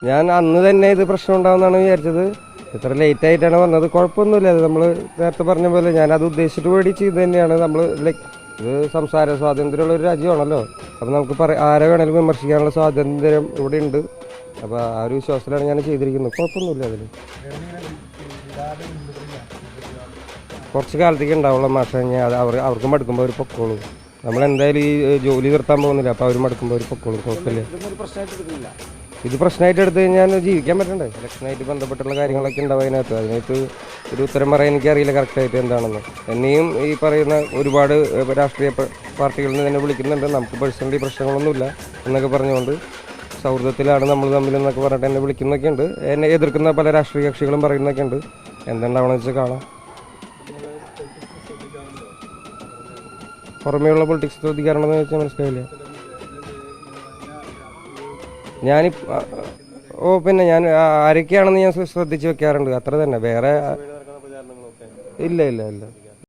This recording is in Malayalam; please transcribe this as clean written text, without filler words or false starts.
ഞാൻ അന്ന് തന്നെ ഇത് പ്രശ്നം ഉണ്ടാവുമെന്നാണ് വിചാരിച്ചത്. ഇത്ര ലേറ്റ് ആയിട്ടാണ് വന്നത്. കുഴപ്പമൊന്നുമില്ല. അത് നമ്മൾ നേരത്തെ പറഞ്ഞ പോലെ ഞാനത് ഉദ്ദേശിച്ചിട്ട് വേണ്ടി ചെയ്ത് തന്നെയാണ്. നമ്മൾ ലൈക്ക് ഇത് സംസാര സ്വാതന്ത്ര്യമുള്ള ഒരു രാജ്യമാണല്ലോ. അപ്പോൾ നമുക്ക് ആരെ വേണമെങ്കിലും വിമർശിക്കാനുള്ള സ്വാതന്ത്ര്യം ഇവിടെ ഉണ്ട്. അപ്പോൾ ആ ഒരു വിശ്വാസത്തിലാണ് ഞാൻ ചെയ്തിരിക്കുന്നത്. കുഴപ്പമൊന്നുമില്ല അതിൽ. കുറച്ച് കാലത്തേക്ക് ഉണ്ടാവുള്ള മാഷ കഴിഞ്ഞാൽ അവർക്ക് മടുക്കുമ്പോൾ അവർ പൊക്കോളൂ. നമ്മളെന്തായാലും ഈ ജോലി നിർത്താൻ പോകുന്നില്ല. അപ്പോൾ അവർ മടുക്കുമ്പോൾ അവർ പൊക്കോളൂ. കുഴപ്പമില്ല. ഇത് പ്രശ്നമായിട്ട് എടുത്തു കഴിഞ്ഞാൽ ജീവിക്കാൻ പറ്റണ്ടേ? ഇലക്ഷനായിട്ട് ബന്ധപ്പെട്ടുള്ള കാര്യങ്ങളൊക്കെ ഉണ്ടാവും അതിനകത്ത് ഒരു ഉത്തരം പറയാൻ എനിക്കറിയില്ല കറക്റ്റായിട്ട് എന്താണെന്ന്. എന്നെയും ഈ പറയുന്ന ഒരുപാട് രാഷ്ട്രീയ പാർട്ടികളിൽ നിന്ന് തന്നെ വിളിക്കുന്നുണ്ട്. നമുക്ക് പേഴ്സണലി പ്രശ്നങ്ങളൊന്നുമില്ല എന്നൊക്കെ പറഞ്ഞുകൊണ്ട് സൗഹൃദത്തിലാണ് നമ്മൾ തമ്മിലെന്നൊക്കെ പറഞ്ഞിട്ട് എന്നെ വിളിക്കുന്നൊക്കെ ഉണ്ട്. എന്നെ എതിർക്കുന്ന പല രാഷ്ട്രീയ കക്ഷികളും പറയുന്നൊക്കെ ഉണ്ട്. എന്തുണ്ടാവണമെന്ന് വെച്ചാൽ കാണാം. പുറമേയുള്ള പൊളിറ്റിക്സ് ശ്രദ്ധിക്കാറുണ്ടെന്ന് വെച്ചാൽ മനസ്സിലായില്ല. പിന്നെ ഞാൻ ആരൊക്കെയാണെന്ന് ഞാൻ ശ്രദ്ധിച്ച് വെക്കാറുണ്ട്. അത്ര തന്നെ. വേറെ ഇല്ല.